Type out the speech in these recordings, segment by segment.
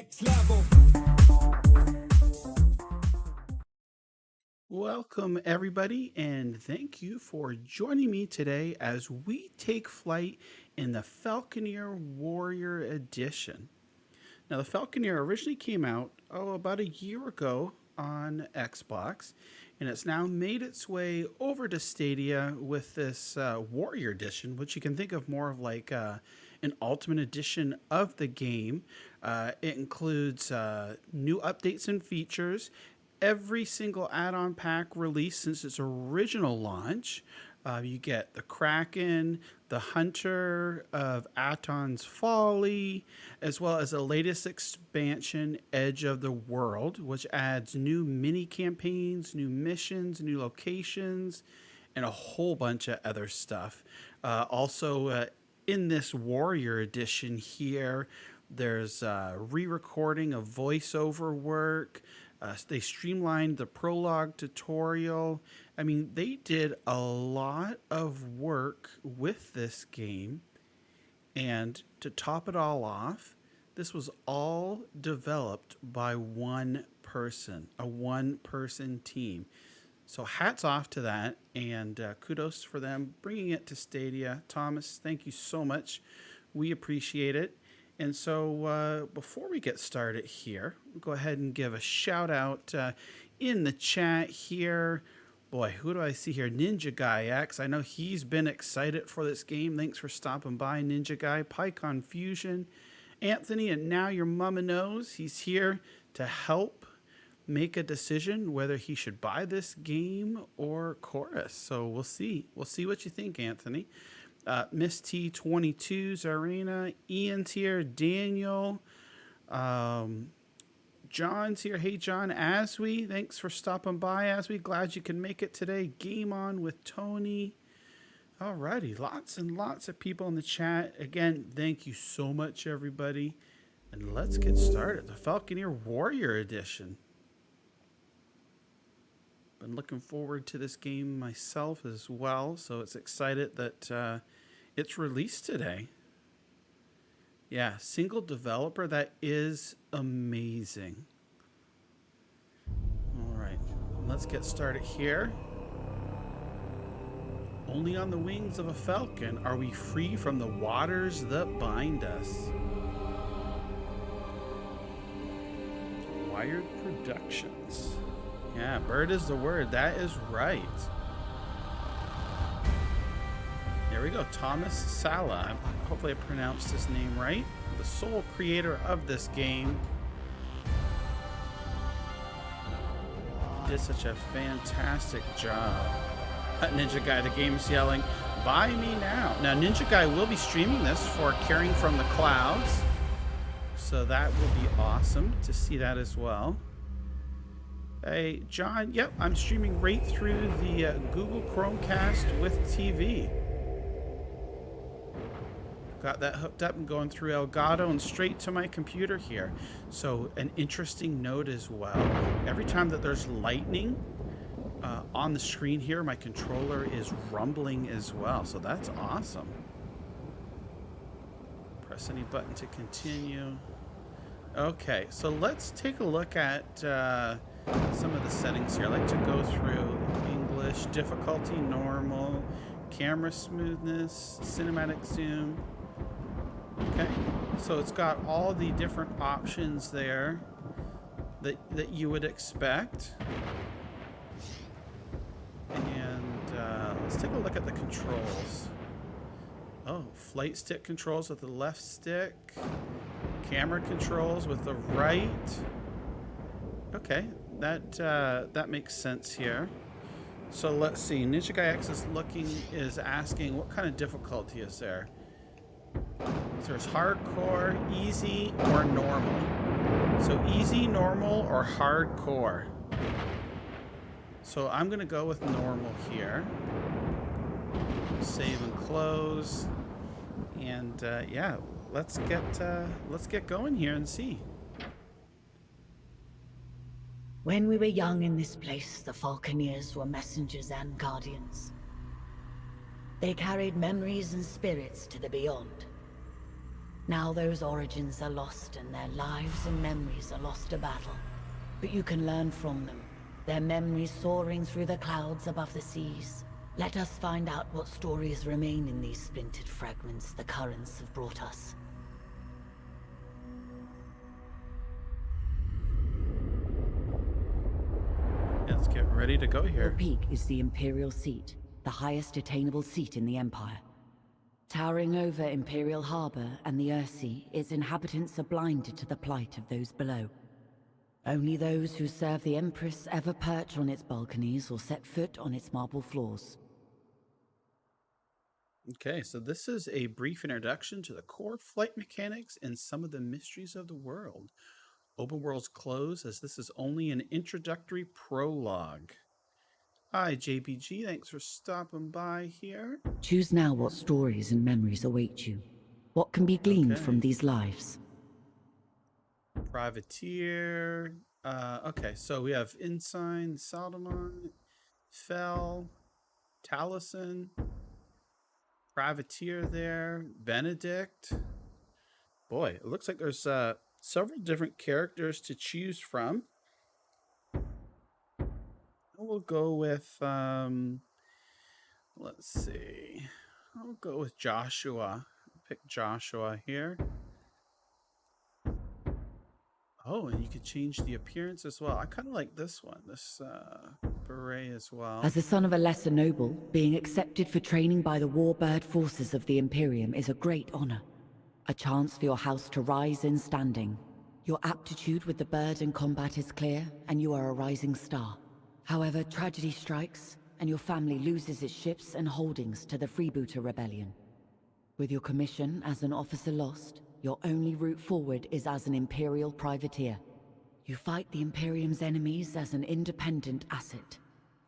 next level. Welcome, everybody, and thank you for joining me today as we take flight in the Falconeer Warrior Edition. Now, the Falconeer originally came out, about a year ago on Xbox, and it's now made its way over to Stadia with this Warrior Edition, which you can think of more of like an Ultimate Edition of the game. It includes new updates and features. Every single add-on pack released since its original launch. You get the Kraken, the Hunter of Aton's Folly, as well as the latest expansion, Edge of the World, which adds new mini campaigns, new missions, new locations, and a whole bunch of other stuff. Also, in this Warrior Edition here, there's re-recording of voiceover work. They streamlined the prologue tutorial. I mean, they did a lot of work with this game. And to top it all off, this was all developed by one person, a one-person team. So hats off to that, and kudos for them bringing it to Stadia. Thomas, thank you so much. We appreciate it. And so before we get started here, we'll go ahead and give a shout out in the chat here. Boy, who do I see here? Ninja Guy X. I know he's been excited for this game. Thanks for stopping by, Ninja Guy. PyCon Fusion. Anthony, and now your mama knows. He's here to help make a decision whether he should buy this game or Chorus. So we'll see. We'll see what you think, Anthony. Miss T22, Zarina, Ian's here, Daniel, John's here. Hey, John, Aswe, thanks for stopping by, Aswe. Glad you can make it today. Game On with Tony. Alrighty, lots and lots of people in the chat. Again, thank you so much, everybody. And let's get started. The Falconeer Warrior Edition. Been looking forward to this game myself as well, so it's excited that it's released today. Yeah, single developer, that is amazing. All right, let's get started here. Only on the wings of a falcon are we free from the waters that bind us. Wired Productions. Yeah, bird is the word. That is right. There we go. Thomas Sala. Hopefully I pronounced his name right. The sole creator of this game. Did such a fantastic job. Ninja Guy, the game's yelling, buy me now. Now, Ninja Guy will be streaming this for Caring from the Clouds. So that will be awesome to see that as well. Hey, John, yep, I'm streaming right through the Google Chromecast with TV. Got that hooked up and going through Elgato and straight to my computer here. So an interesting note as well. Every time that there's lightning on the screen here, my controller is rumbling as well. So that's awesome. Press any button to continue. Okay, so let's take a look at some of the settings here. I like to go through English, difficulty, normal, camera smoothness, cinematic zoom. Okay, so it's got all the different options there that you would expect. And let's take a look at the controls. Oh, flight stick controls with the left stick, camera controls with the right. Okay, that makes sense here. So let's see. Ninja Guy X is asking what kind of difficulty is there. So there's hardcore, easy, or normal. So easy, normal, or hardcore. So I'm gonna go with normal here. Save and close. And yeah, let's get going here and see. When we were young in this place, the Falconeers were messengers and guardians. They carried memories and spirits to the beyond. Now those origins are lost and their lives and memories are lost to battle. But you can learn from them, their memories soaring through the clouds above the seas. Let us find out what stories remain in these splintered fragments the currents have brought us. Let's get ready to go Your here. peak is the Imperial Seat, the highest attainable seat in the Empire. Towering over Imperial Harbor and the Earthsea, its inhabitants are blinded to the plight of those below. Only those who serve the Empress ever perch on its balconies or set foot on its marble floors. Okay, so this is a brief introduction to the core flight mechanics and some of the mysteries of the world. Open worlds close as this is only an introductory prologue. Hi, JPG. Thanks for stopping by here. Choose now what stories and memories await you. What can be gleaned from these lives? Privateer. Okay, so we have Ensign, Salomon, Fell, Taliesin, Privateer there, Benedict. Boy, it looks like there's several different characters to choose from. We'll go with, let's see. I'll go with Joshua. Pick Joshua here. Oh, and you could change the appearance as well. I kind of like this one, this beret as well. As the son of a lesser noble, being accepted for training by the warbird forces of the Imperium is a great honor. A chance for your house to rise in standing. Your aptitude with the bird in combat is clear, and you are a rising star. However, tragedy strikes, and your family loses its ships and holdings to the Freebooter Rebellion. With your commission as an officer lost, your only route forward is as an Imperial privateer. You fight the Imperium's enemies as an independent asset.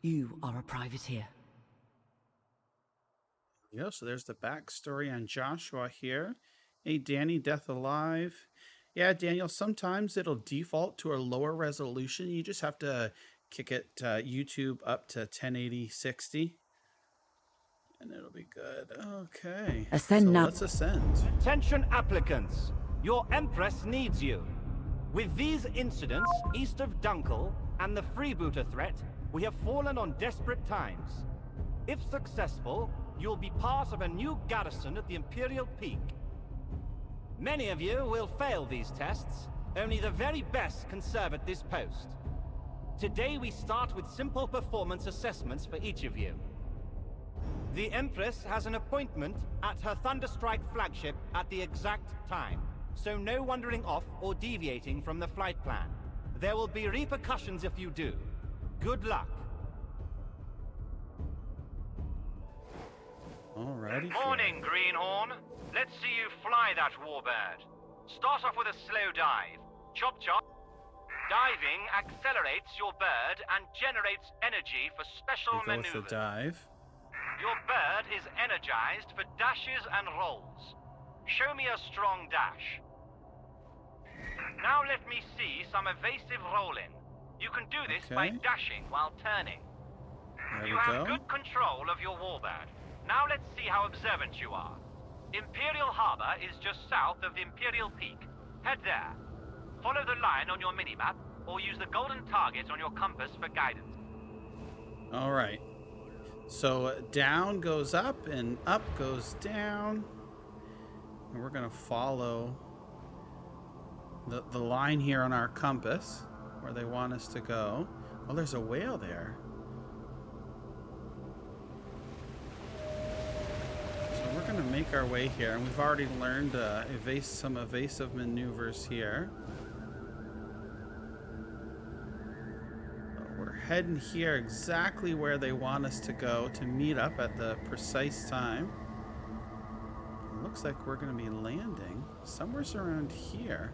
You are a privateer. Yeah, so there's the backstory on Joshua here. Hey, Danny, Death Alive. Yeah, Daniel, sometimes it'll default to a lower resolution. You just have to kick it YouTube up to 1080-60. And it'll be good. Okay. Ascend so now. Let's ascend. Attention applicants, your Empress needs you. With these incidents east of Dunkel and the freebooter threat, we have fallen on desperate times. If successful, you'll be part of a new garrison at the Imperial Peak. Many of you will fail these tests. Only the very best can serve at this post. Today we start with simple performance assessments for each of you. The Empress has an appointment at her Thunderstrike flagship at the exact time, so no wandering off or deviating from the flight plan. There will be repercussions if you do. Good luck. Alrighty. Morning, Greenhorn. Let's see you fly that warbird. Start off with a slow dive. Chop chop. Diving accelerates your bird and generates energy for special Go with the maneuvers. dive. Your bird is energized for dashes and rolls. Show me a strong dash. Now let me see some evasive rolling. You can do this by Okay. dashing while turning. There You we have go. good control of your warbird. Now let's see how observant you are. Imperial Harbor is just south of the Imperial Peak. Head there. Follow the line on your minimap, or use the golden target on your compass for guidance. All right. So down goes up and up goes down. And we're going to follow the line here on our compass where they want us to go. Oh, there's a whale there. So we're going to make our way here. And we've already learned some evasive maneuvers here. We're heading here exactly where they want us to go to meet up at the precise time. It looks like we're going to be landing somewhere around here.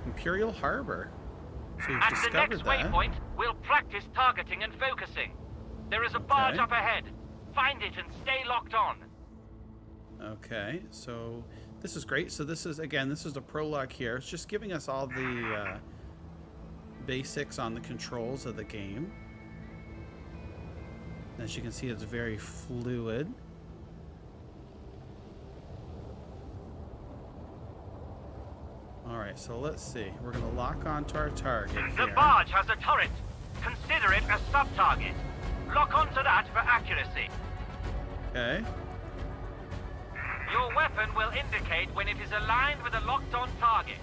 Imperial Harbor. So we've At the discovered next that. waypoint, we'll practice targeting and focusing. There is a barge Okay. up ahead. Find it and stay locked on. Okay, so this is great. So this is, again, this is the prologue here. It's just giving us all the basics on the controls of the game. As you can see, it's very fluid. Alright, so let's see. We're going to lock onto our target The here. barge has a turret. Consider it a sub-target. Lock onto that for accuracy. Okay. Your weapon will indicate when it is aligned with a locked-on target.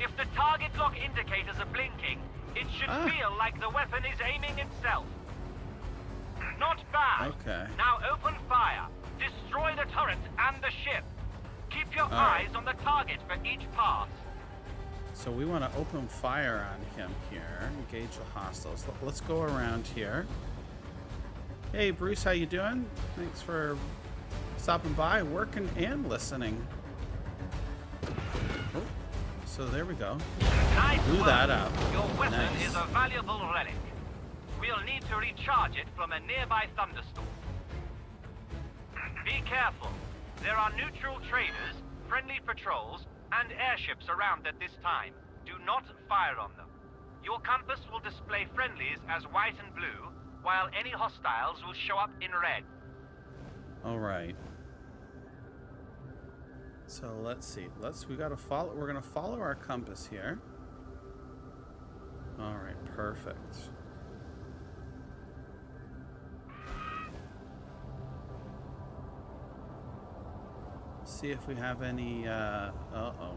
If the target lock indicators are blinking, it should feel like the weapon is aiming itself. Not bad. Okay. Now open fire. Destroy the turret and the ship. Keep your eyes on the target for each pass. So we want to open fire on him here. Engage the hostiles. Let's go around here. Hey, Bruce, how you doing? Thanks for stopping by, working and listening. Oh, so there we go. Nice Blew work. that up. Your weapon Nice. is a valuable relic. We'll need to recharge it from a nearby thunderstorm. Be careful. There are neutral traders, friendly patrols, and airships around at this time. Do not fire on them. Your compass will display friendlies as white and blue, while any hostiles will show up in red. All right. So let's see. We got to follow. We're gonna follow our compass here. All right. Perfect. See if we have any. Uh-oh.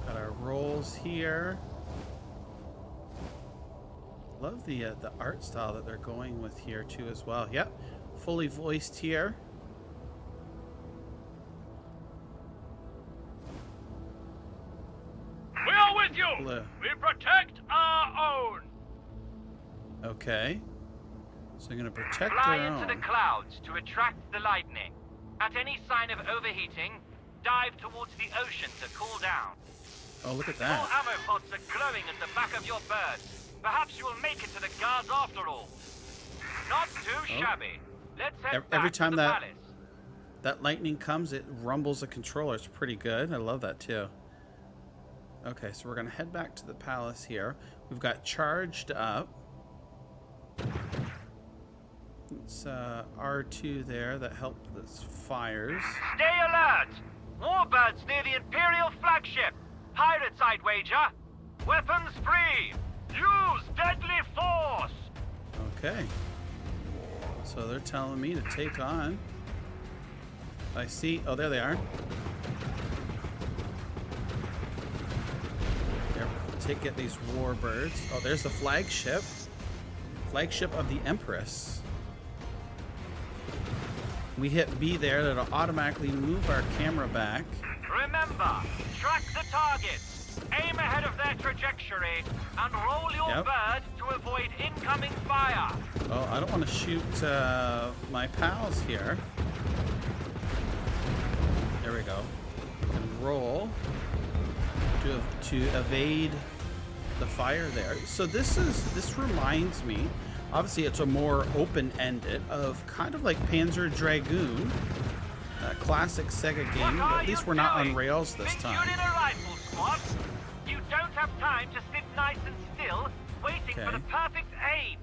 Got our rolls here. Love the art style that they're going with here too as well. Yep, fully voiced here. We are with you. Blue. We protect our own. Okay. So I'm gonna protect Fly our into own. the clouds to attract the lightning. At any sign of overheating, dive towards the ocean to cool down. Oh, look at Four that. ammo pods are glowing at the back of your bird. Perhaps you will make it to the guards after all. Not too shabby. Let's head Every back time to the that- palace. That lightning comes, it rumbles the controller. It's pretty good. I love that too. Okay, so we're gonna head back to the palace here. We've got charged up. It's R2 there that helped this fires. Stay alert! Warbirds near the Imperial flagship. Pirate side wager. Weapons free. Use deadly force. Okay. So they're telling me to take on. I see. Oh, there they are. There, get these warbirds. Oh, there's the flagship. Flagship of the Empress. We hit B there. That'll automatically move our camera back. Remember, track the targets. Aim ahead of their trajectory and roll your bird to avoid incoming fire. Oh, I don't want to shoot my pals here. There we go. And roll to evade the fire there. So this reminds me, obviously it's a more open-ended of kind of like Panzer Dragoon, a classic Sega game. But at least we're not on rails this time. You're in a rifle squad. You don't have time to sit nice and still, waiting for the perfect aim.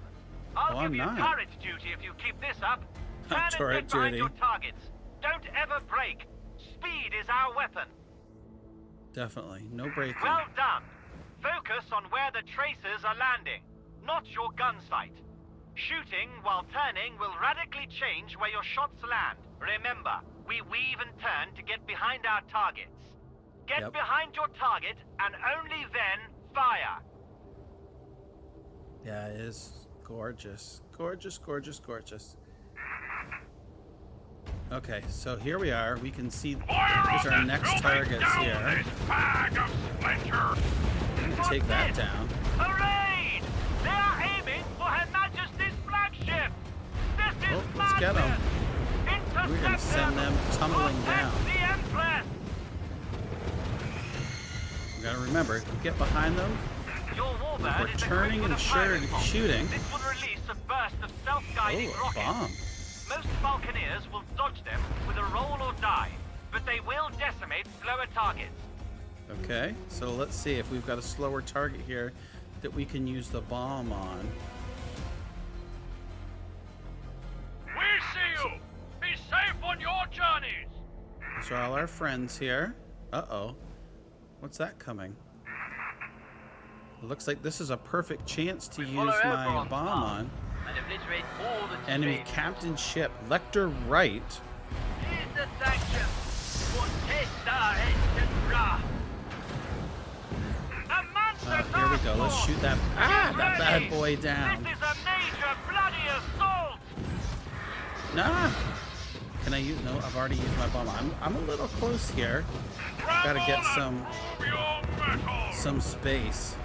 I'll give you turret duty if you keep this up. Turn and get behind your targets. Don't ever break. Speed is our weapon. Definitely. No breaking. Well done. Focus on where the tracers are landing, not your gun sight. Shooting while turning will radically change where your shots land. Remember, we weave and turn to get behind our targets. Get behind your target and only then fire. Yeah, it is gorgeous. Gorgeous, gorgeous, gorgeous. Okay, so here we are. We can see these are our next targets here. We're gonna take that down. Parade! They are aiming for Her Majesty's flagship. This is Let's get them. Intercept We're gonna send them tumbling down. The Empress. We gotta remember, if we get behind them, Your warbird we're is turning equipped and with a pirate bomb. shooting. This will release a burst of self-guiding Oh, a rockets. bomb. Most Falconeers will dodge them with a roll or dive, but they will decimate slower targets. Okay, so let's see if we've got a slower target here that we can use the bomb on. We see you! Be safe on your journeys! These are all our friends here. Uh-oh. What's that coming? It looks like this is a perfect chance to use my bomb on. And obliterate all the Enemy captain ship. Lecter Wright. Here's the sanction. What test our heads to draft. Here we go. Let's shoot that. That bad boy down. This is a major bloody assault. Nah. Can I use? No, I've already used my bomb. I'm a little close here. Gotta get some space.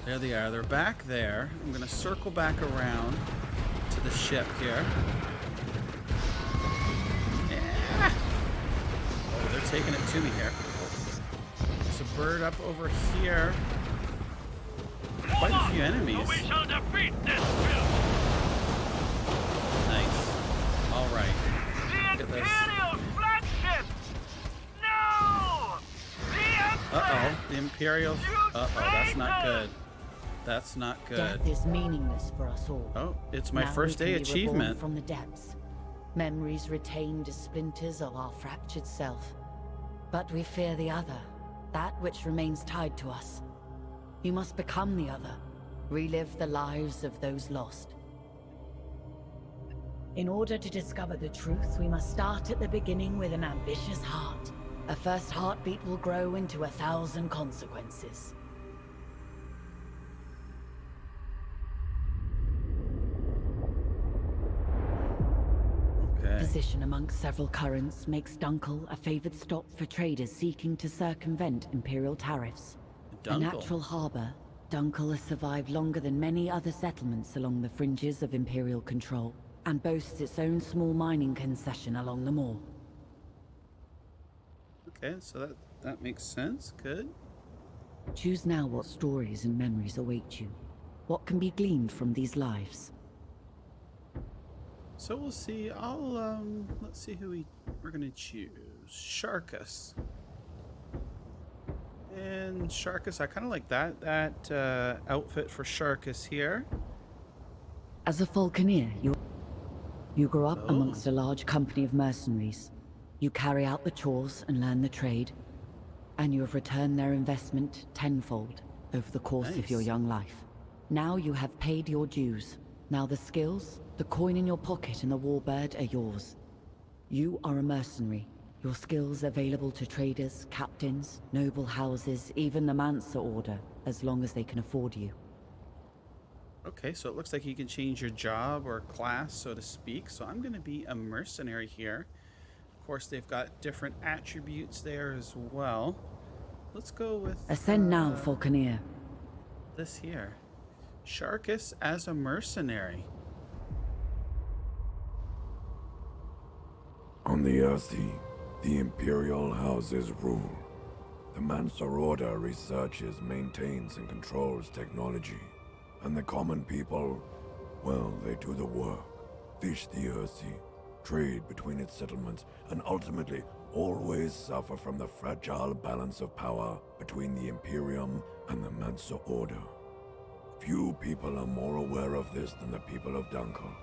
There they are. They're back there. I'm gonna circle back around to the ship here. Yeah. Oh, they're taking it to me here. There's a bird up over here. Quite a few enemies. We shall defeat this Nice. All right. The Look at this. Imperial flagship. No. Uh-oh. The Imperial. Uh-oh. That's not good. That's not good. Death is meaningless for us all. Oh, it's my Now first we day can be reborn achievement. from the depths. Memories retained as splinters of our fractured self. But we fear the other, that which remains tied to us. You must become the other, relive the lives of those lost. In order to discover the truth, we must start at the beginning with an ambitious heart. A first heartbeat will grow into 1,000 consequences. Position amongst several currents makes Dunkel a favored stop for traders seeking to circumvent Imperial tariffs. A natural harbor, Dunkel has survived longer than many other settlements along the fringes of Imperial control, and boasts its own small mining concession along the moor. Okay, so that makes sense. Good. Choose now what stories and memories await you. What can be gleaned from these lives? So we'll see. Let's see who we're gonna choose. Sharkus. And Sharkus, I kind of like that outfit for Sharkus here. As a Falconeer, you grow up amongst a large company of mercenaries. You carry out the chores and learn the trade, and you have returned their investment tenfold over the course of your young life. Now you have paid your dues. Now the skills, the coin in your pocket, and the warbird are yours. You are a mercenary. Your skills available to traders, captains, noble houses, even the Mansa Order, as long as they can afford you. Okay, so it looks like you can change your job or class, so to speak. So I'm going to be a mercenary here. Of course, they've got different attributes there as well. Let's go with... Ascend now, Falconeer. This here. Sharkus as a mercenary. On the Earthsea, the Imperial houses rule. The Mansa Order researches, maintains, and controls technology. And the common people, well, they do the work. Fish the Earthsea, trade between its settlements, and ultimately always suffer from the fragile balance of power between the Imperium and the Mansa Order. Few people are more aware of this than the people of Dunkel,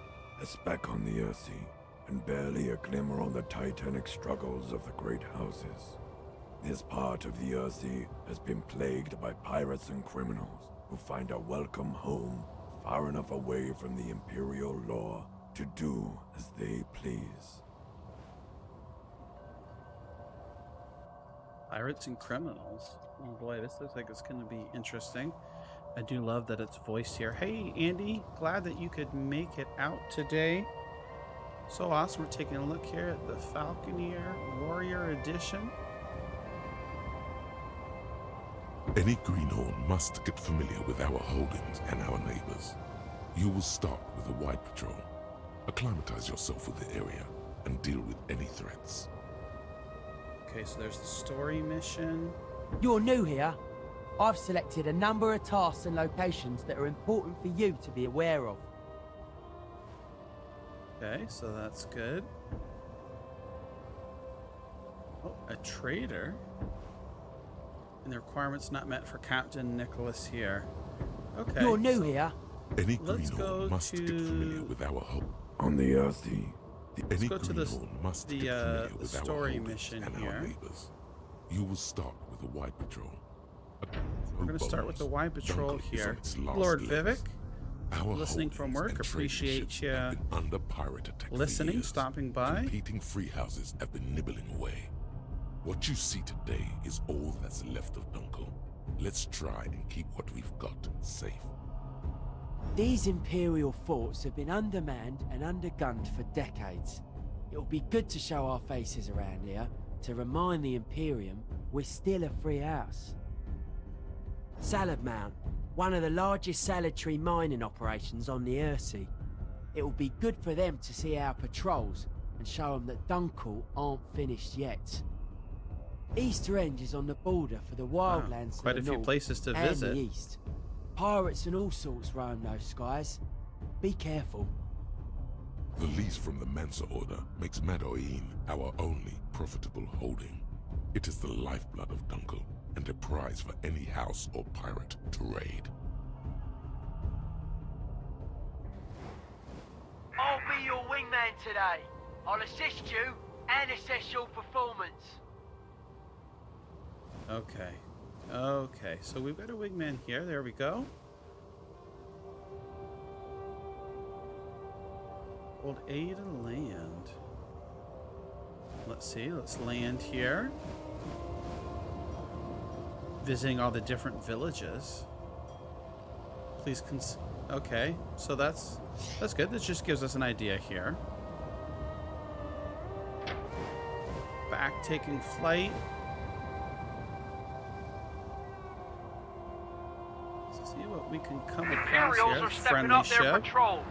a speck on the Earthsea, and barely a glimmer on the titanic struggles of the great houses. This part of the Earthsea has been plagued by pirates and criminals who find a welcome home far enough away from the Imperial law to do as they please. Pirates and criminals. Oh boy, this looks like it's going to be interesting. I do love that it's voiced here. Hey, Andy, glad that you could make it out today. So awesome. We're taking a look here at the Falconeer Warrior Edition. Any greenhorn must get familiar with our holdings and our neighbors. You will start with a wide patrol. Acclimatize yourself with the area and deal with any threats. Okay, so there's the story mission. You're new here. I've selected a number of tasks and locations that are important for you to be aware of. Okay, so that's good. Oh, a trader. And the requirements not met for Captain Nicholas here. Okay. You're new here. Any let's go greenhorn must get familiar with our holdings. On the Earthsea, Let's Any go to the greenhorn must get familiar with our story holdings mission and here. our neighbors. You will start with a wide patrol. We're going to start with the wide patrol Dunkel is on here. its last Lord legs. Vivek, Our listening from holdings work, and appreciate trading you ships have been under pirate attack for listening, years. stopping by. Competing free houses have been nibbling away. What you see today is all that's left of Dunkel. Let's try and keep what we've got safe. These Imperial forts have been undermanned and undergunned for decades. It'll be good to show our faces around here to remind the Imperium we're still a free house. Salad Mount, one of the largest salad tree mining operations on the Earthsea. It'll be good for them to see our patrols and show them that Dunkel aren't finished yet. Easter End is on the border for the wildlands to quite the a few north places to and visit. the east. Pirates and all sorts roam those skies. Be careful. The lease from the Mansa Order makes Madoin our only profitable holding. It is the lifeblood of Dunkel and a prize for any house or pirate to raid. I'll be your wingman today. I'll assist you and assess your performance. Okay. Okay, so we've got a wingman here. There we go. Hold A to land. Let's see. Let's land here. Visiting all the different villages. Please okay, so that's good. This just gives us an idea here. Back taking flight. Let's see what we can come across Imperials here. are stepping Friendly up their ship. patrols.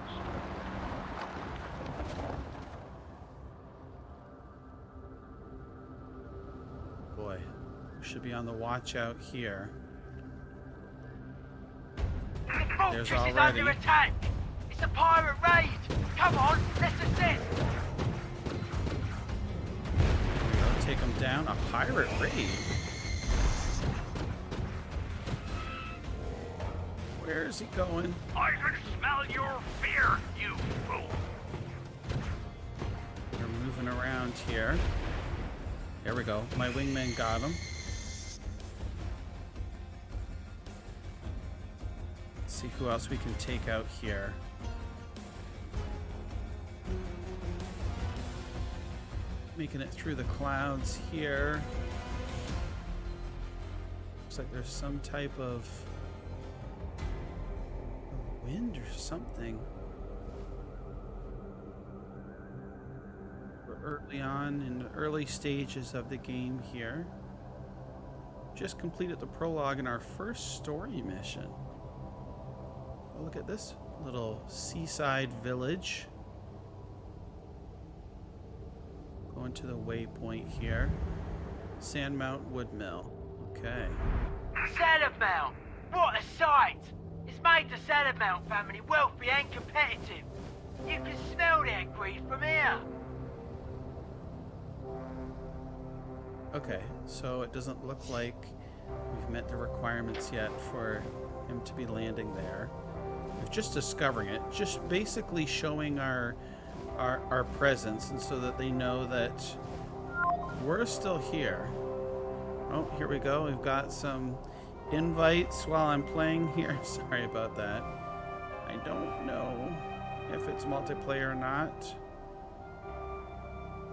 Boy, we should be on the watch out here. The fortress is already- under attack. It's a pirate raid. Come on, let's assist. We'll take them down. A pirate raid. Where is he going? I can smell your fear, you fool. They're moving around here. There we go. My wingman got him. Let's see who else we can take out here. Making it through the clouds here. Looks like there's some type of wind or something. We're early on in the early stages of the game here. Just completed the prologue in our first story mission. Oh, look at this little seaside village. Going to the waypoint here. Sandmount Woodmill. Okay. Salad Mount. What a sight. It's made the Salad Mount family wealthy and competitive. You can smell their greed from here. Okay, so it doesn't look like we've met the requirements yet for him to be landing there. We're just discovering it, just basically showing our presence, and so that they know that we're still here. Oh, here we go. We've got some invites while I'm playing here. Sorry about that. I don't know if it's multiplayer or not.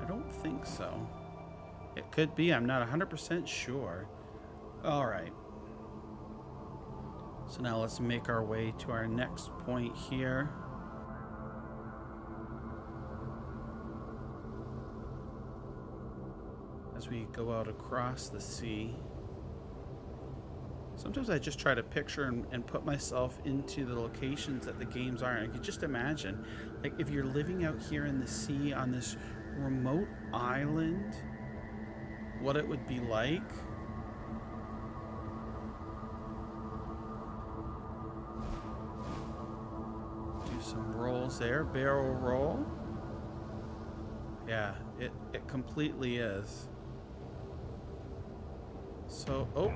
I don't think so. It could be. I'm not 100% sure. All right. So now let's make our way to our next point here. As we go out across the sea. Sometimes I just try to picture and put myself into the locations that the games are. And I can just imagine, like, if you're living out here in the sea on this remote island, what it would be like. Do some rolls there. Barrel roll. Yeah, it completely is. So, oh.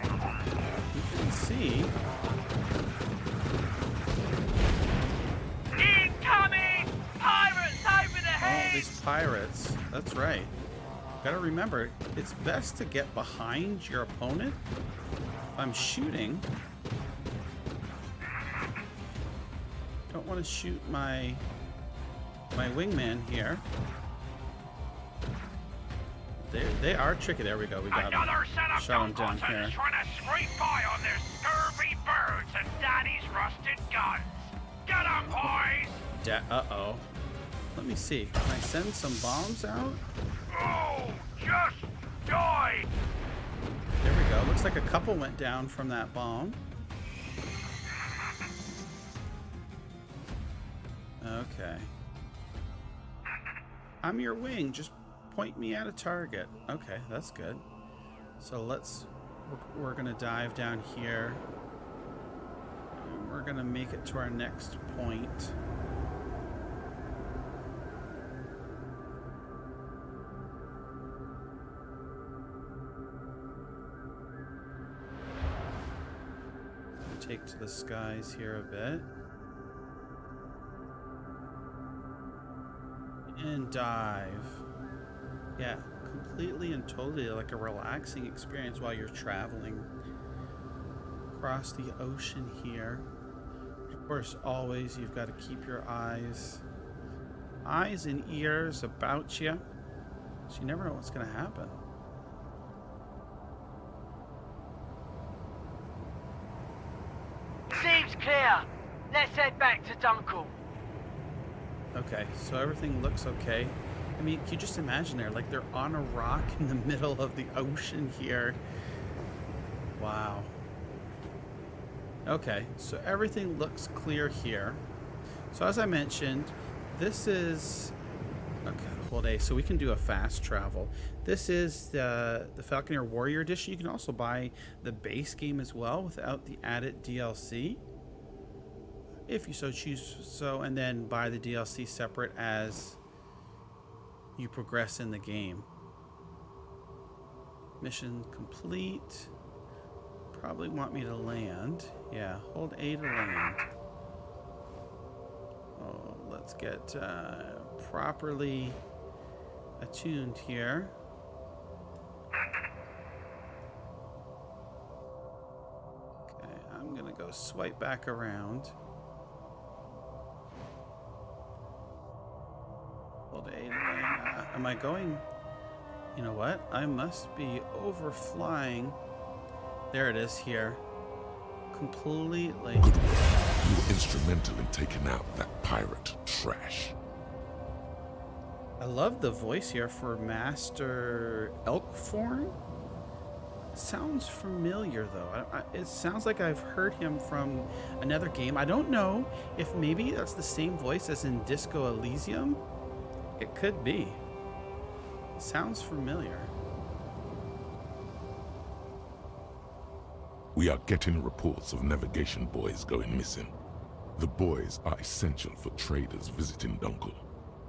You can see. Incoming! That's right. Gotta remember, it's best to get behind your opponent. If I'm shooting, don't want to shoot my wingman here. They are tricky. There we go. We got Another set of shot him down Dunkles here. is trying to scrape by on their scurvy birds and Daddy's rusted guns. Get 'em, boys! Uh-oh. Let me see. Can I send some bombs out? Oh, just die! There we go. Looks like a couple went down from that bomb. Okay. I'm your wing. Just point me at a target. Okay, that's good. So we're gonna dive down here. And we're gonna make it to our next point. Take to the skies here a bit. And dive. Yeah, completely and totally like a relaxing experience while you're traveling across the ocean here. Of course, always you've got to keep your eyes and ears about you, so you never know what's going to happen. Seems clear. Let's head back to Dunkel. Okay, so everything looks okay. I mean, can you just imagine like they're on a rock in the middle of the ocean here. Wow. Okay, so everything looks clear here. So as I mentioned, this is... Okay, hold A. So we can do a fast travel. This is the Falconeer Warrior Edition. You can also buy the base game as well without the added DLC, if you so choose so, and then buy the DLC separate as you progress in the game. Mission complete. Probably want me to land. Yeah, hold A to land. Oh, let's get properly attuned here. Okay, I'm gonna go swipe back around. Hold A to land. Am I going? You know what? I must be overflying. There it is here. Completely. Good work. You were instrumental in taking out that pirate trash. I love the voice here for Master Elkforn. Sounds familiar though. It sounds like I've heard him from another game. I don't know if maybe that's the same voice as in Disco Elysium. It could be. Sounds familiar. We are getting reports of navigation buoys going missing. The buoys are essential for traders visiting Dunkel.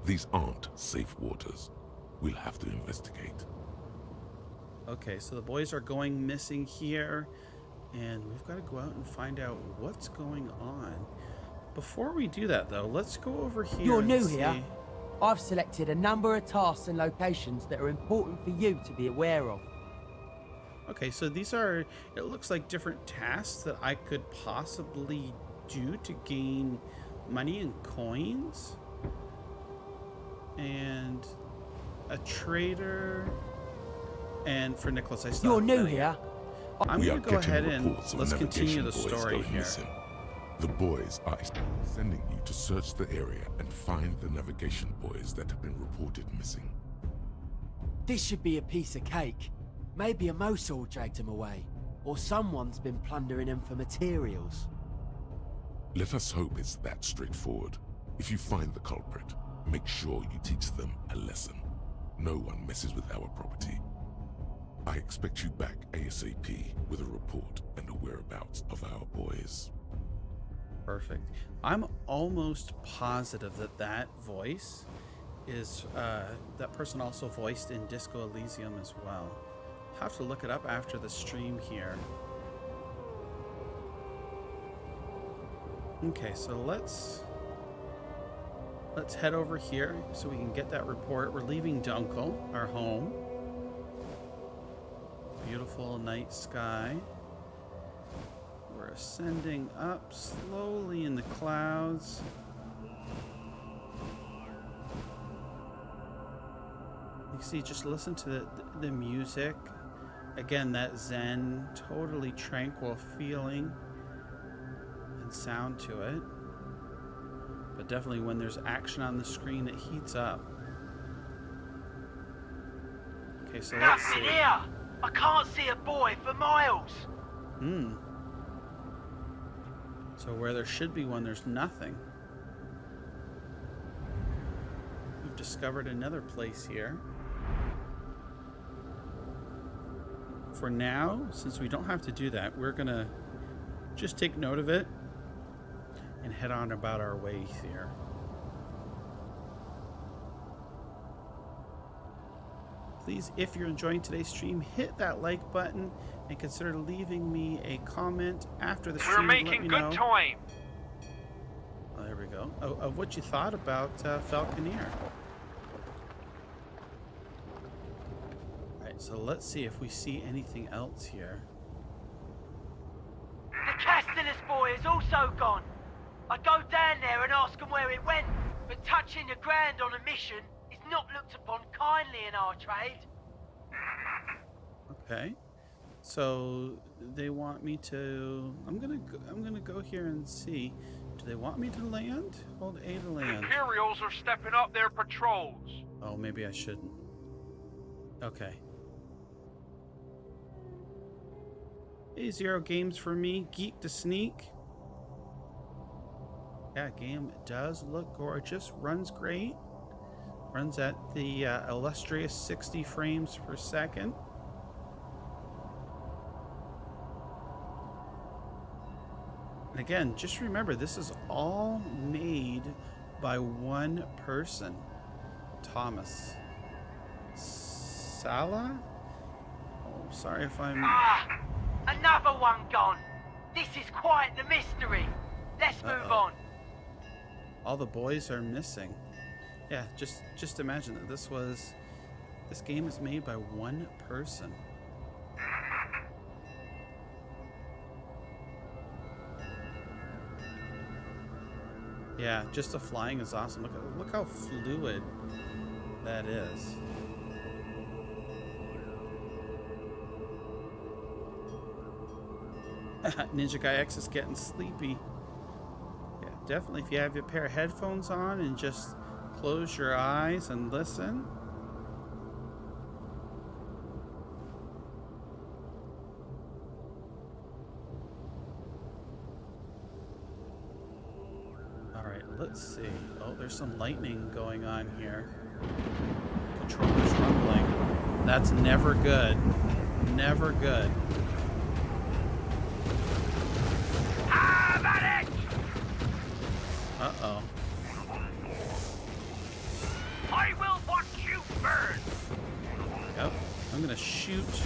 These aren't safe waters. We'll have to investigate. Okay, so the boys are going missing here, and we've got to go out and find out what's going on. Before we do that, though, let's go over here. You're and new see. here. I've selected a number of tasks and locations that are important for you to be aware of. Okay, so these are, it looks like different tasks that I could possibly do to gain money and coins. And a trader. And for Nicholas, I still You're have new money. here. I'm We going are to go getting ahead and reports of let's continue navigation the buoys story going here. missing. The boys are sending you to search the area and find the navigation buoys that have been reported missing. This should be a piece of cake. Maybe a Mosul dragged them away, or someone's been plundering them for materials. Let us hope it's that straightforward. If you find the culprit, make sure you teach them a lesson. No one messes with our property. I expect you back ASAP with a report and the whereabouts of our boys. Perfect. I'm almost positive that that voice is that person also voiced in Disco Elysium as well. I'll have to look it up after the stream here. Okay, so let's let's head over here so we can get that report. We're leaving Dunkel, our home. Beautiful night sky. We're ascending up slowly in the clouds. You see, just listen to the music. Again, that zen, totally tranquil feeling and sound to it. But definitely when there's action on the screen, it heats up. Okay, so let's see. Nothing here! I can't see a boy for miles! So where there should be one, there's nothing. We've discovered another place here. For now, since we don't have to do that, we're gonna just take note of it and head on about our way here. Please, if you're enjoying today's stream, hit that like button and consider leaving me a comment after the stream. We're making good time. Oh, there we go. Of what you thought about Falconeer. Alright, so let's see if we see anything else here. The Castellus boy is also gone. I go down there and ask him where it went, but touching the ground on a mission is not looked upon kindly in our trade. Okay. So they want me to I'm gonna go here and see. Do they want me to land? Hold A to land. Imperials are stepping up their patrols. Oh, maybe I shouldn't. Okay. Hey, 0 games for me. Geek to sneak. Yeah, game does look gorgeous. Runs great. Runs at the illustrious 60 frames per second. And again, just remember, this is all made by one person. Thomas Sala? Oh, sorry if I'm... Ah! Another one gone! This is quite the mystery! Let's move on! All the boys are missing. Yeah, just imagine that this game is made by one person. Yeah, just the flying is awesome. Look how fluid that is. Ninja Guy X is getting sleepy. Yeah, definitely if you have your pair of headphones on and just close your eyes and listen. Alright, let's see. Oh, there's some lightning going on here. Controller's rumbling. That's never good. Never good. Uh-oh. I will watch you burn. Yep. I'm gonna shoot.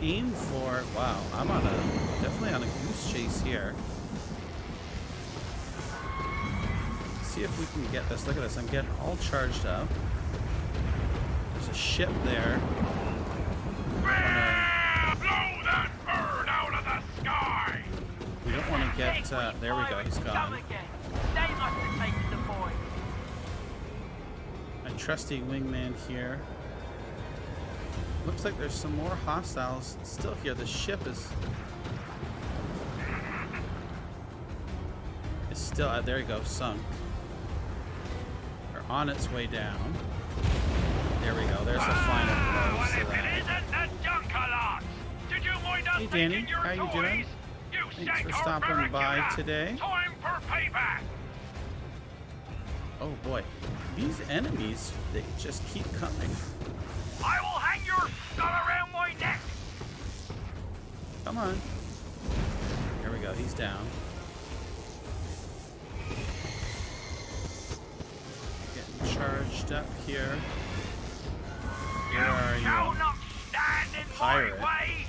Aim for... Wow, I'm definitely on a goose chase here. See if we can get this. Look at this. I'm getting all charged up. There's a ship there. Blow that bird out of the sky. We don't want to get... there we go. He's gone. They must have taken the boy. My trusty wingman here. Looks like there's some more hostiles still here. The ship is still... there you go. Sunk. Or on its way down. There we go. There's the final blow. So hey, Danny. How you doing? Thanks for stopping by today. Time for payback. Oh boy, these enemies, they just keep coming. I will hang your skull around my neck. Come on. There we go, he's down. Getting charged up here. Where are Shall you? not stand in Pirate. my way.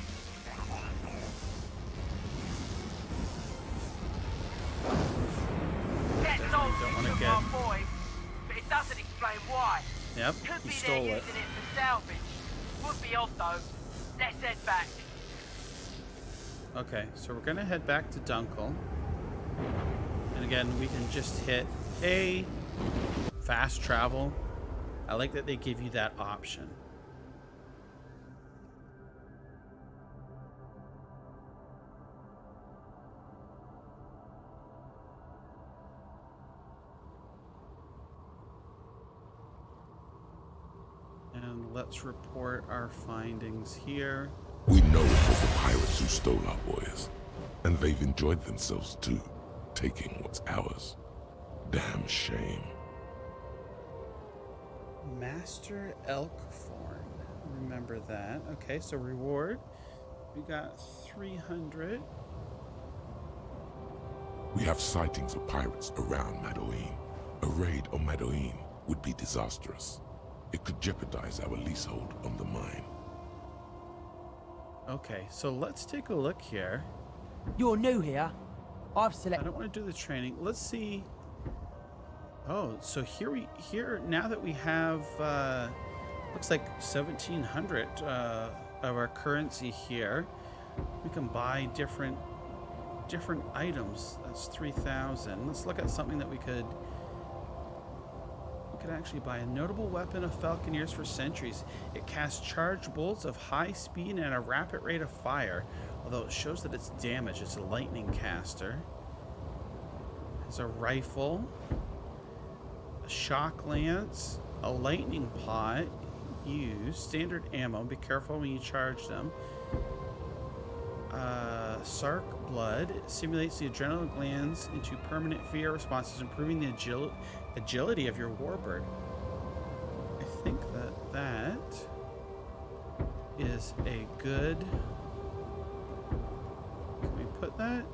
Get those Don't want to from get our boy. Yep, Could he be stole they're it. using it for salvage. Would be odd though. Let's head back. Okay, so we're gonna head back to Dunkel. And again, we can just hit A, fast travel. I like that they give you that option. And let's report our findings here. We know it was the pirates who stole our warriors, and they've enjoyed themselves too, taking what's ours. Damn shame. Master Elkthorn. Remember that. Okay, so reward. We got 300. We have sightings of pirates around Madoine. A raid on Madoine would be disastrous. It could jeopardize our leasehold on the mine. Okay, so let's take a look here. You're new here. I've I selected. don't want to do the training. Let's see. Oh, so here now that we have looks like 1,700 of our currency here, we can buy different items. That's 3,000. Let's look at something that we could actually buy. A notable weapon of Falconeers for centuries. It casts charged bolts of high speed and a rapid rate of fire. Although it shows that it's damaged, it's a lightning caster. It's a rifle, a shock lance, a lightning pot. Use standard ammo. Be careful when you charge them. Sark blood simulates the adrenal glands into permanent fear responses, improving the agility of your warbird. I think that is a good. Can we put that?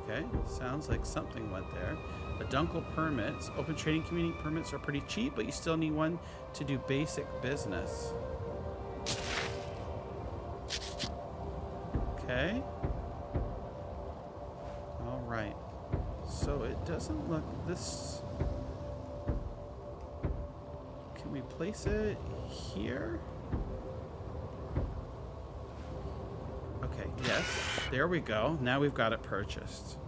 Okay, sounds like something went there. A Dunkel permits. Open trading community permits are pretty cheap, but you still need one to do basic business. Okay. All right. So it doesn't look this. Can we place it here? Okay, yes. There we go. Now we've got it purchased.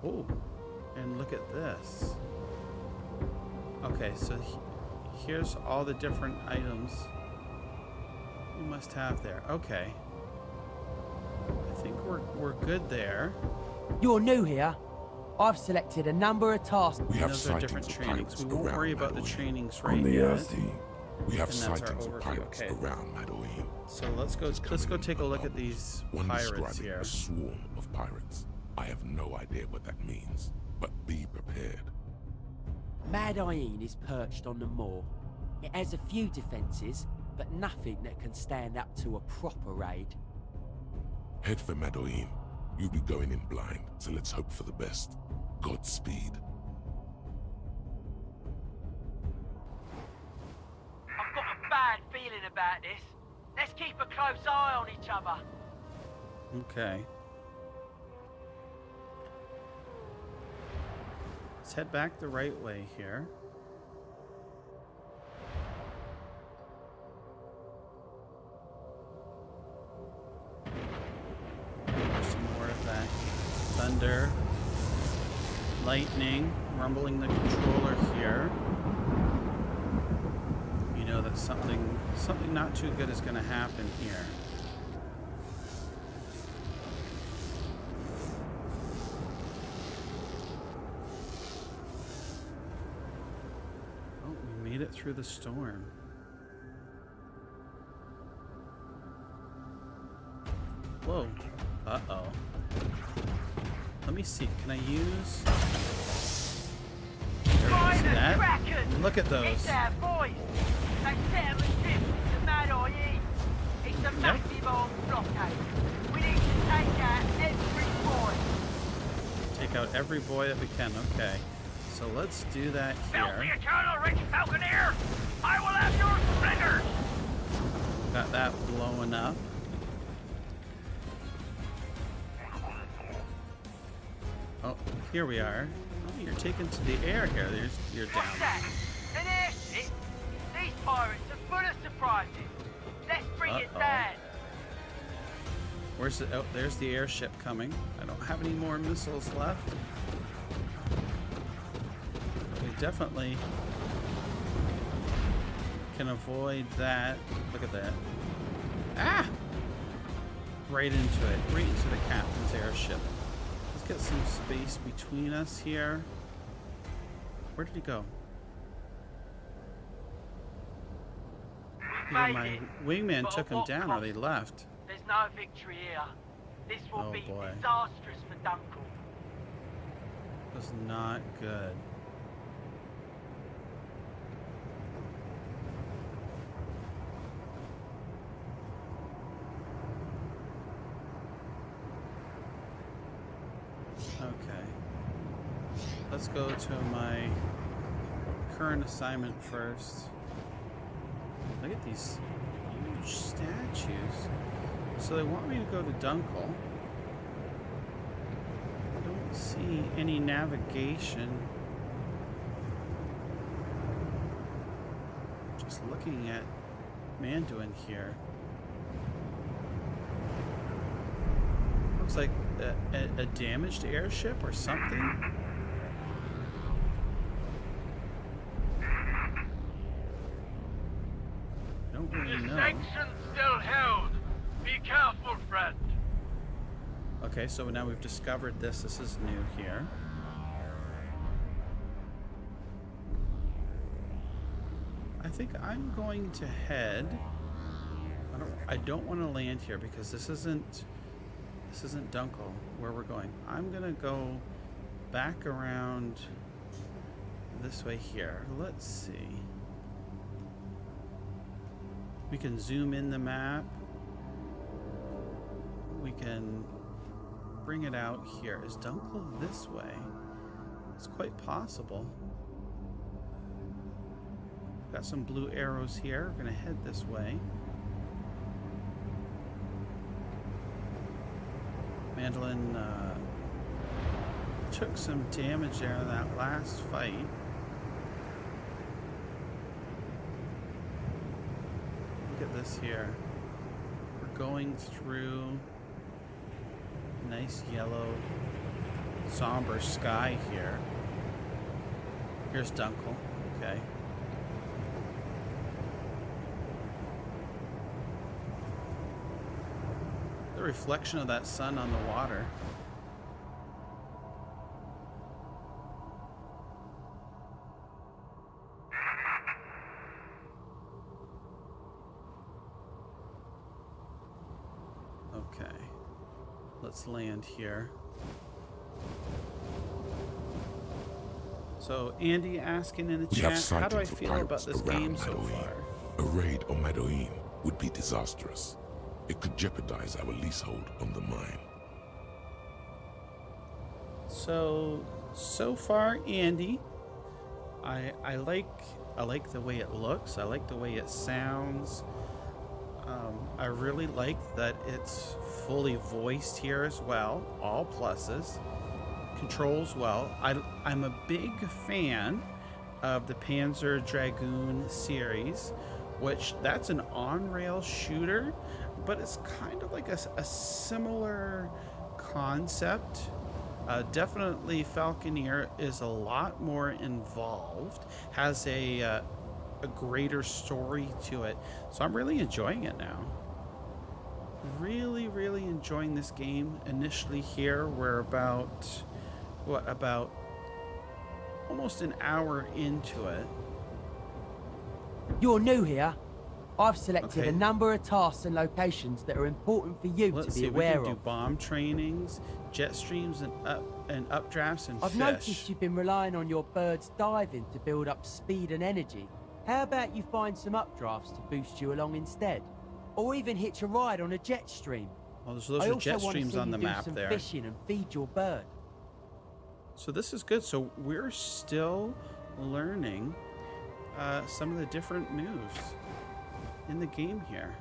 Oh, and look at this. Okay, so here's all the different items you must have there. Okay. I think we're good there. You're new here. I've selected a number of tasks. We have Those are different sightings of trainings. pirates We won't around worry about the Madoine. trainings On right the yet. Earthy. We have And that's our sightings of overview, pirates okay. around Madoine. So let's go take a look at these One pirates describing here. a swarm of pirates. I have no idea what that means, but be prepared. Madoine is perched on the moor. It has a few defences, but nothing that can stand up to a proper raid. Head for Madoine. You'll be going in blind, so let's hope for the best. Godspeed. I've got a bad feeling about this. Let's keep a close eye on each other. Okay. Let's head back the right way here. There's some more of that thunder, lightning, rumbling the controller here. You know that something not too good is going to happen here. Oh, we made it through the storm. Whoa. Uh-oh. Let me see. Can I use... There it is. Miners, That. crackers! Look at those. It's our boys. They set them adrift to Madoine. It's a massive armed blockade. We need to take out every boy. Take out every boy that we can. Okay. So let's do that Help the here. eternal rich Falconeer! I will have your surrender! Got that blowing up. Here we are. Oh, you're taken to the air here. You're down. What's that? An airship? These pirates are full of surprises. Let's bring it down. Where's the? Oh, there's the airship coming. I don't have any more missiles left. We definitely can avoid that. Look at that. Ah! Right into it. Right into the captain's airship. Let's get some space between us here. Where did he go? Either my wingman took him down or they left. There's no victory here. This will be boy. disastrous for Dunkel. It was not good. Okay. Let's go to my current assignment first. Look at these huge statues. So they want me to go to Dunkel. I don't see any navigation. Just looking at Manduin here. Looks like a damaged airship or something. I don't really know. Section still held. Be careful, friend. Okay, so now we've discovered this. This is new here. I think I'm going to head. I don't want to land here because this isn't Dunkel where we're going. I'm gonna go back around this way here. Let's see. We can zoom in the map. We can bring it out here. Is Dunkel this way? It's quite possible. Got some blue arrows here. We're gonna head this way. Mandolin took some damage there in that last fight. Look at this here. We're going through nice yellow somber sky here. Here's Dunkel. Okay. The reflection of that sun on the water. Okay. Let's land here. So Andy asking in the chat, how do I feel about this game so far? A raid on Medoin would be disastrous. It could jeopardize our leasehold on the mine. So far, Andy, I like the way it looks. I like the way it sounds. I really like that it's fully voiced here as well. All pluses. Controls well. I'm a big fan of the Panzer Dragoon series, which that's an on-rail shooter, but it's kind of like a similar concept. Definitely Falconeer is a lot more involved, has a greater story to it. So I'm really enjoying it now. Really, really enjoying this game. Initially here, we're about almost an hour into it. You're new here. I've selected a number of tasks and locations that are important for you to be aware we can of. do bomb trainings, jet streams, and updrafts, and I've fish. noticed you've been relying on your bird's diving to build up speed and energy. How about you find some updrafts to boost you along instead? Or even hitch a ride on a jet stream. Well, those are jet streams on the map there. I also want to see you do some fishing and feed your bird. So this is good. So we're still learning some of the different moves in the game here.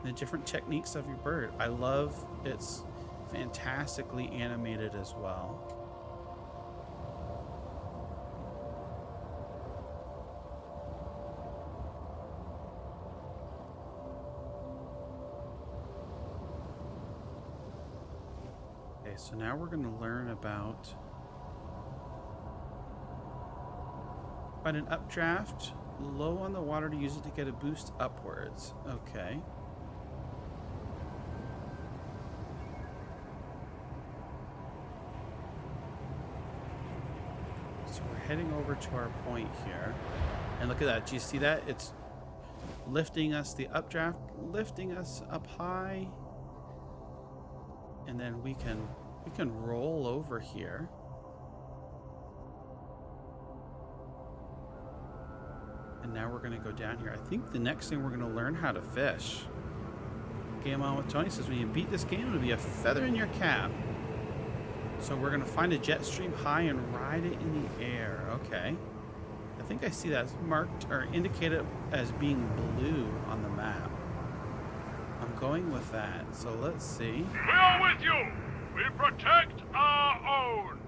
The different techniques of your bird. I love its fantastically animated as well. Okay, so now we're going to learn about find an updraft low on the water to use it to get a boost upwards. Okay. So we're heading over to our point here. And look at that. Do you see that? It's lifting us, the updraft, lifting us up high. And then we can roll over here. And now we're going to go down here. I think the next thing we're going to learn how to fish. Game On with Tony says when you beat this game, it'll be a feather in your cap. So we're going to find a jet stream high and ride it in the air. Okay. I think I see that marked or indicated as being blue on the map. I'm going with that. So let's see. We are with you. We protect our own.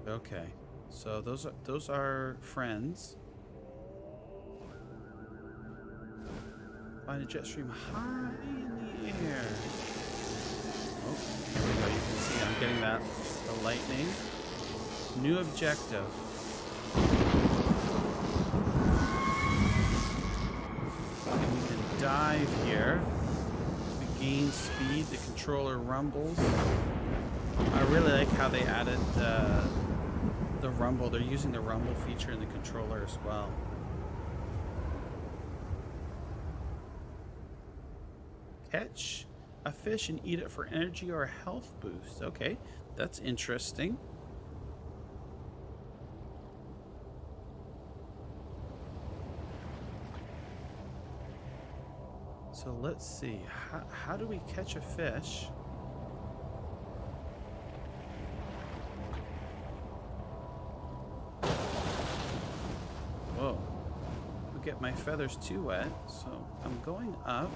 Okay. So those are friends. Find a jet stream high in the air. Oh, there we go. You can see I'm getting that. The lightning. New objective. And we can dive here. We gain speed. The controller rumbles. I really like how they added the rumble. They're using the rumble feature in the controller as well. Catch a fish and eat it for energy or a health boost. Okay, that's interesting. So let's see. How do we catch a fish? Whoa. I'll get my feathers too wet. So I'm going up.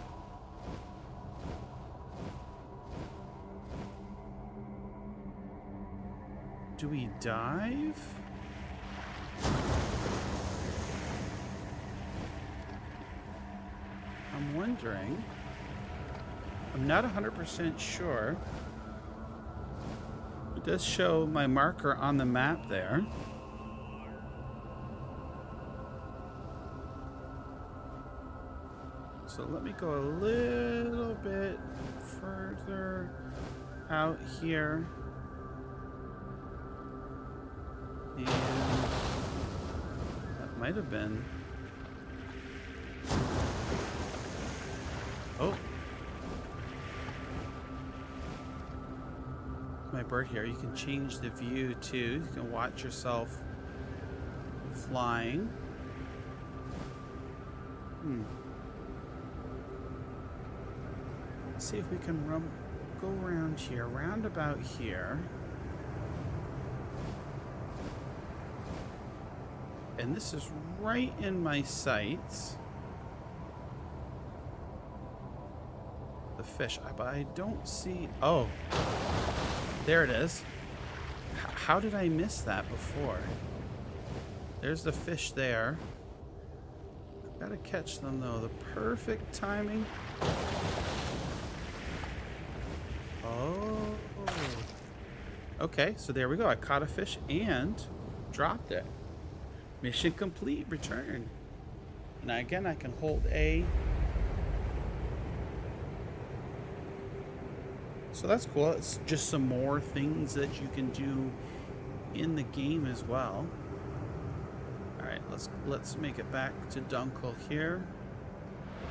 Do we dive? I'm wondering. I'm not 100% sure. It does show my marker on the map there. So let me go a little bit further out here. And that might have been. Oh. My bird here. You can change the view too. You can watch yourself flying. Let's see if we can go around here, round about here. And this is right in my sights. The fish, but I don't see. Oh, there it is. How did I miss that before? There's the fish there. I've got to catch them though. The perfect timing. Oh. Okay, so there we go. I caught a fish and dropped it. Mission complete. Return. Now again, I can hold A. So that's cool. It's just some more things that you can do in the game as well. All right, let's make it back to Dunkel here.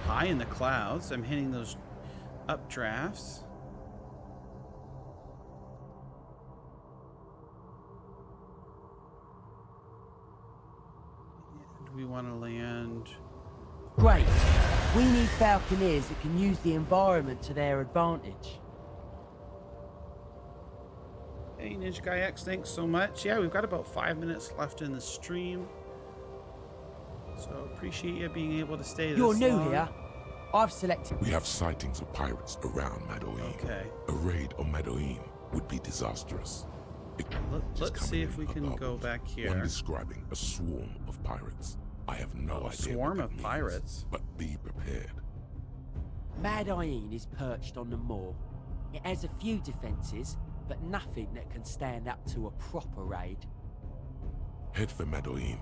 High in the clouds. I'm hitting those updrafts. And we want to land. Great. We need Falconeers that can use the environment to their advantage. Hey, Ninja Guy X, thanks so much. Yeah, we've got about 5 minutes left in the stream. So appreciate you being able to stay this long. You're new here. I've selected... We have sightings of pirates around Madoin. Okay. A raid on Madoin would be disastrous. Let's see if we can go back here. One describing a swarm of pirates. I have no idea. Swarm of pirates. But be prepared. Madoin is perched on the moor. It has a few defences, but nothing that can stand up to a proper raid. Head for Madoin.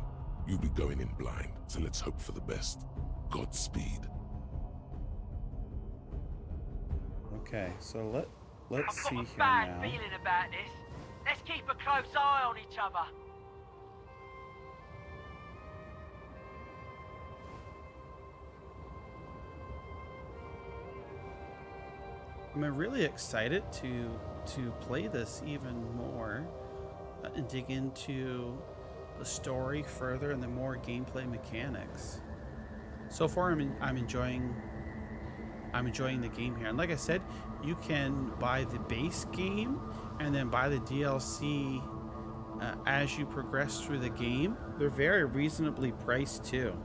You'll be going in blind, so let's hope for the best. Godspeed. Okay, so let's see I've here got a bad now. feeling about this. Let's keep a close eye on each other. I'm really excited to play this even more and dig into the story further and the more gameplay mechanics. So far, I'm enjoying the game here. And like I said, you can buy the base game and then buy the DLC as you progress through the game. They're very reasonably priced too.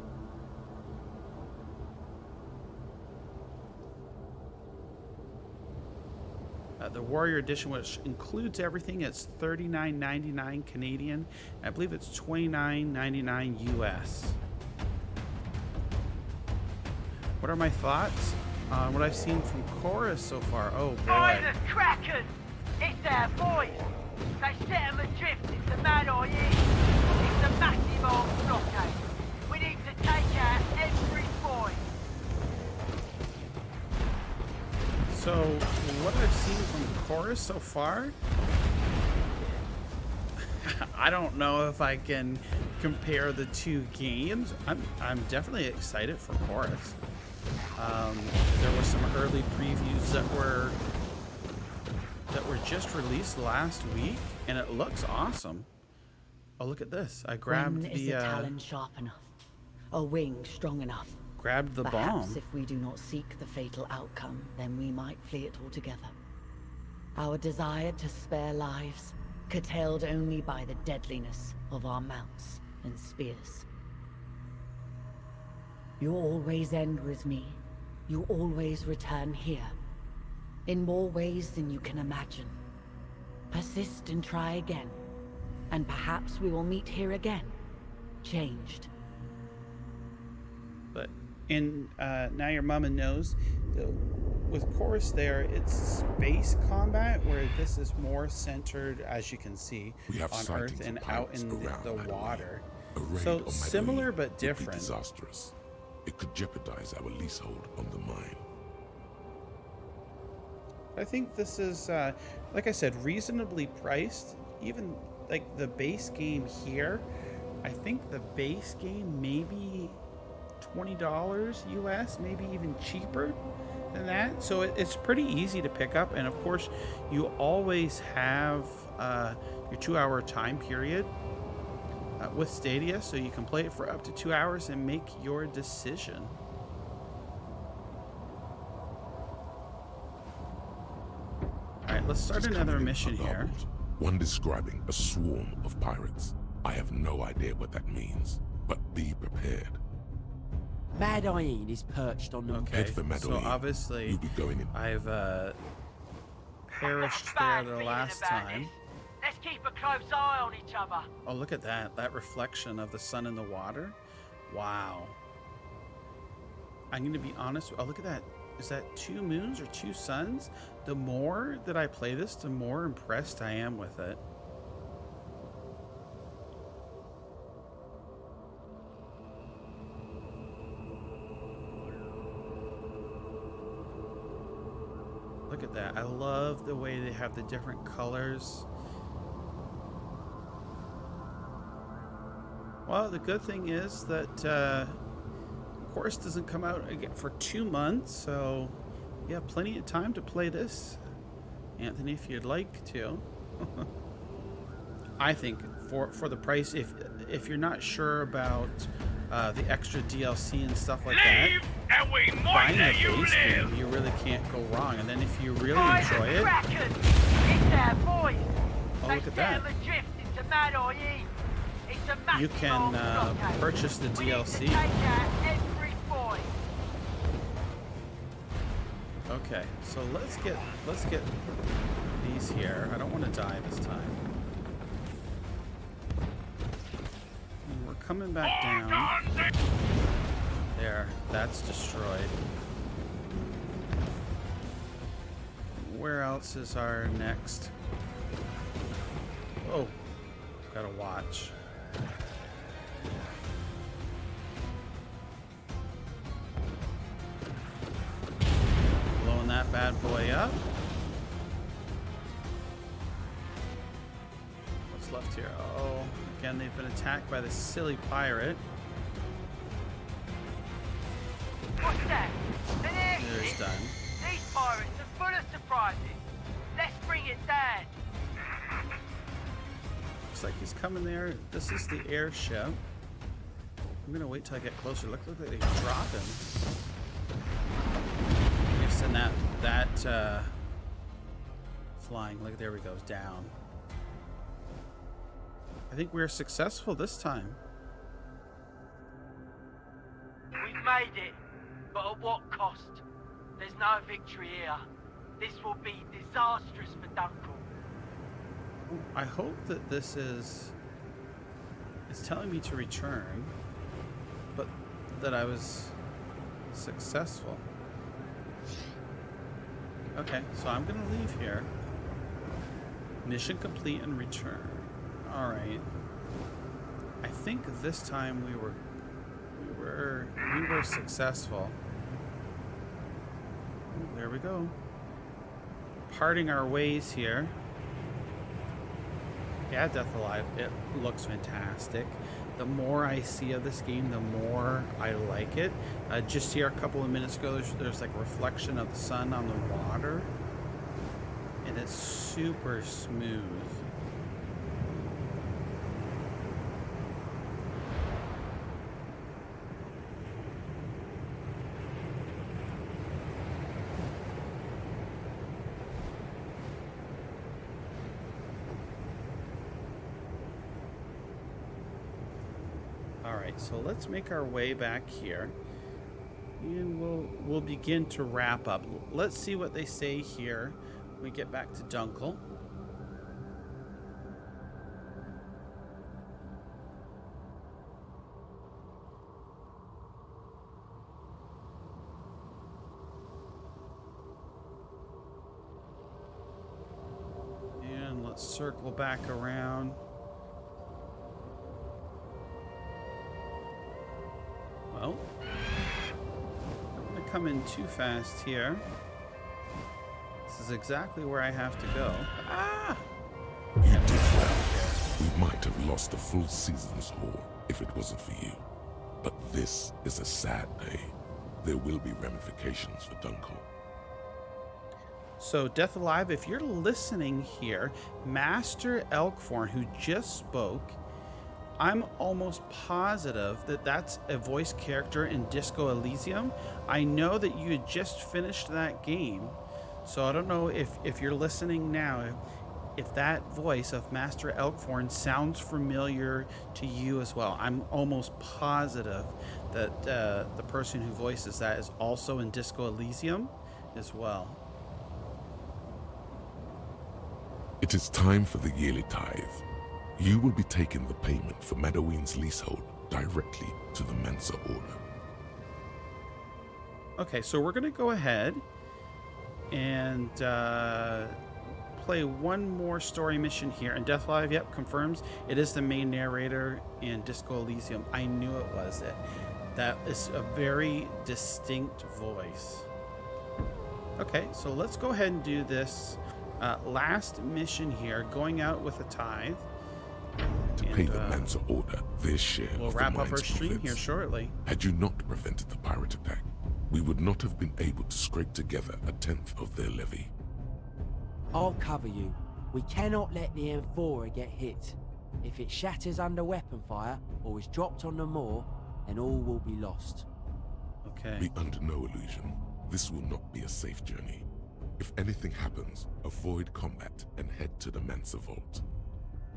The Warrior Edition, which includes everything, it's $39.99 Canadian. I believe it's $29.99 US. What are my thoughts on what I've seen from Chorus so far? Oh boy. By the Kraken! It's our boys! They set them adrift into Madoin. It's a massive armed blockade. We need to take out every boy. So, what I've seen from Chorus so far, I don't know if I can compare the two games. I'm definitely excited for Chorus. There were some early previews that were just released last week, and it looks awesome. Oh, look at this! I grabbed When is the a talon sharp enough, a wing strong enough? grabbed the Perhaps bomb. if we do not seek the fatal outcome, then we might flee it altogether. Our desire to spare lives, curtailed only by the deadliness of our mounts and spears. You always end with me. You always return here. In more ways than you can imagine. Persist and try again. And perhaps we will meet here again. Changed. But now your mama knows. With Chorus there, it's space combat, where this is more centered, as you can see, on Earth and out in the water. So similar but different. Disastrous. It could jeopardize our leasehold on the mine. I think this is, like I said, reasonably priced. Even like the base game here, I think the base game maybe $20 US, maybe even cheaper than that. So it's pretty easy to pick up. And of course, you always have your 2-hour time period with Stadia, so you can play it for up to 2 hours and make your decision. All right, let's start another mission here. One describing a swarm of pirates. I have no idea what that means, but be prepared. Madoin is perched on the... Okay, Head for Madoin. so obviously You'll be going in. I've perished there Bad the feeling last about time. this. Let's keep a close eye on each other. Oh, look at that reflection of the sun in the water. Wow. I'm going to be honest. Oh, look at that. Is that 2 moons or 2 suns? The more that I play this, the more impressed I am with it. Look at that. I love the way they have the different colors. Well, the good thing is that Chorus doesn't come out again for 2 months, so you have plenty of time to play this, Anthony, if you'd like to. I think for the price, if you're not sure about the extra DLC and stuff like Leave, that, and we might buying let the you base live. game, you really can't go wrong. And then if you really By enjoy the it, Kraken! It's our boys! oh, They look at set that. them adrift into Madoin. It's a massive You can armed blockade. purchase the We need to DLC. take out every boy. Okay, so let's get these here. I don't want to die this time. And we're coming back down. There, that's destroyed. Where else is our next? Oh, gotta watch. Blowing that bad boy up. What's left here? Oh, again, they've been attacked by the silly pirate. What's that? An airship? There's done. These pirates are full of surprises. Let's bring it down. Looks like he's coming there. This is the airship. I'm gonna wait till I get closer. Look like he's dropping. Yes, and that flying. Look, there he goes down. I think we're successful this time. We've made it, but at what cost? There's no victory here. This will be disastrous for Dunkel. I hope that this is... It's telling me to return, but that I was successful. Okay, so I'm gonna leave here. Mission complete and return. Alright. I think this time we were successful. There we go. Parting our ways here. Yeah, Death Alive, it looks fantastic. The more I see of this game, the more I like it. Just here a couple of minutes ago, there's like reflection of the sun on the water. And it's super smooth. Alright, so let's make our way back here. And we'll begin to wrap up. Let's see what they say here when we get back to Dunkel. And let's circle back around. Well, I'm going to come in too fast here. This is exactly where I have to go. Ah! You did well. We might have lost a full season's haul if it wasn't for you. But this is a sad day. There will be ramifications for Dunkel. So, Death Alive, if you're listening here, Master Elkthorn, who just spoke, I'm almost positive that that's a voice character in Disco Elysium. I know that you had just finished that game, so I don't know if you're listening now, if that voice of Master Elkthorn sounds familiar to you as well. I'm almost positive that the person who voices that is also in Disco Elysium as well. It is time for the yearly tithe. You will be taking the payment for Meadoween's leasehold directly to the Mensa Order. Okay, so we're going to go ahead and play one more story mission here. And Death Live, yep, confirms it is the main narrator in Disco Elysium. I knew it was it. That is a very distinct voice. Okay, so let's go ahead and do this last mission here, going out with a tithe. To pay the Mensa Order their share we'll of the wrap up mine's our stream profits. here shortly. Had you not prevented the pirate attack, we would not have been able to scrape together 1/10 of their levy. I'll cover you. We cannot let the M4 get hit. If it shatters under weapon fire or is dropped on the moor, then all will be lost. Okay. Be under no illusion. This will not be a safe journey. If anything happens, avoid combat and head to the Mensa Vault.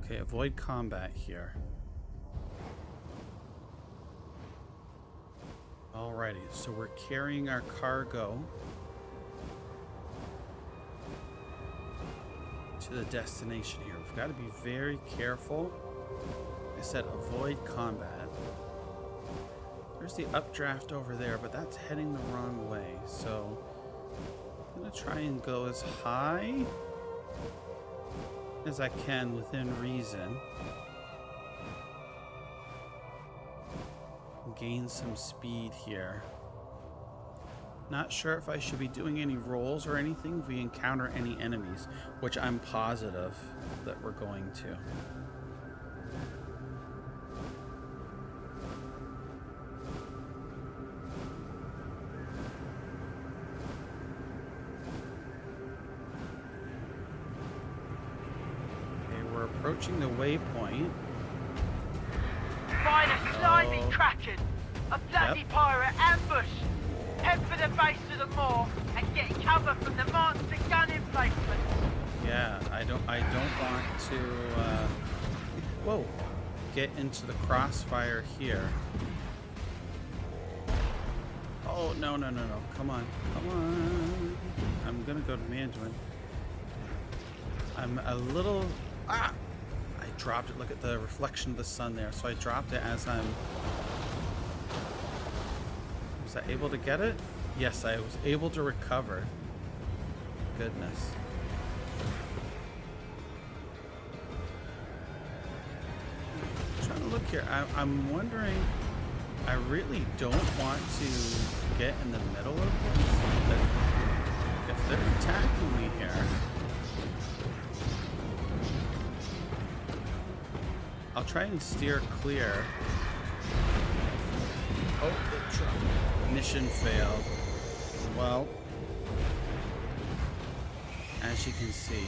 Okay, avoid combat here. Alrighty, so we're carrying our cargo. to the destination here. We've got to be very careful. I said avoid combat. There's the updraft over there, but that's heading the wrong way. So I'm going to try and go as high as I can within reason. Gain some speed here. Not sure if I should be doing any rolls or anything if we encounter any enemies, which I'm positive that we're going to. Okay, we're approaching the waypoint. Find a slimy kraken, a bloody pirate ambush. Head for the base of the moor and get cover from the monster gun emplacements. Yeah, I don't want to whoa, get into the crossfire here. Oh no. Come on. I'm gonna go to Mandarin. I'm a little I dropped it. Look at the reflection of the sun there. So I dropped it as I'm... Was I able to get it? Yes, I was able to recover. Goodness. I'm trying to look here. I'm wondering... I really don't want to get in the middle of this. But if they're attacking me here... I'll try and steer clear. Oh, the truck. Mission failed. Well, as you can see,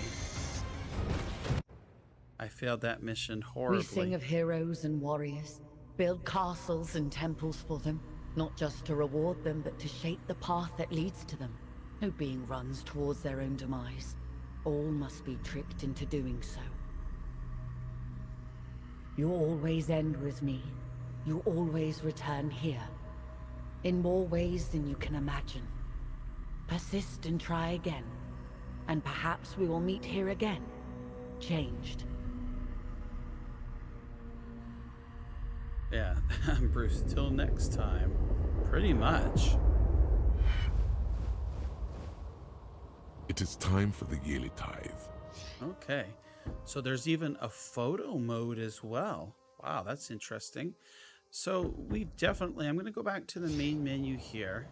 I failed that mission horribly. We sing of heroes and warriors, build castles and temples for them, not just to reward them, but to shape the path that leads to them. No being runs towards their own demise. All must be tricked into doing so. You always end with me. You always return here. In more ways than you can imagine. Persist and try again. And perhaps we will meet here again. Changed. Yeah, Bruce, till next time. Pretty much. It is time for the yearly tithe. Okay. So there's even a photo mode as well. Wow, that's interesting. So we definitely, I'm going to go back to the main menu here.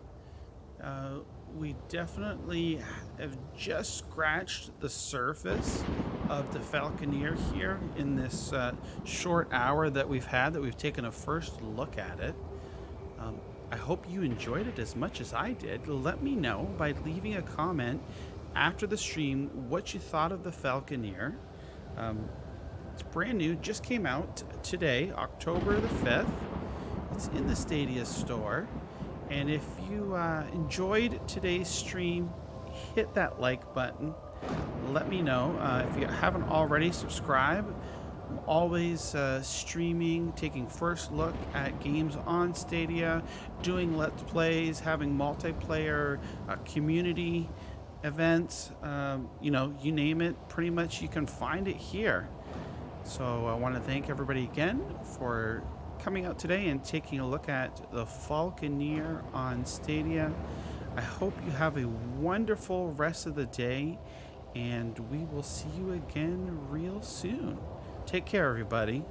We definitely have just scratched the surface of the Falconeer here in this short hour that we've taken a first look at it. I hope you enjoyed it as much as I did. Let me know by leaving a comment after the stream what you thought of the Falconeer. It's brand new, just came out today, October the 5th. It's in the Stadia store. And if you enjoyed today's stream, hit that like button. Let me know. If you haven't already, subscribe. I'm always streaming, taking first look at games on Stadia, doing Let's Plays, having multiplayer community events, you know, you name it, pretty much you can find it here. So I want to thank everybody again for coming out today and taking a look at the Falconeer on Stadia. I hope you have a wonderful rest of the day, and we will see you again real soon. Take care, everybody.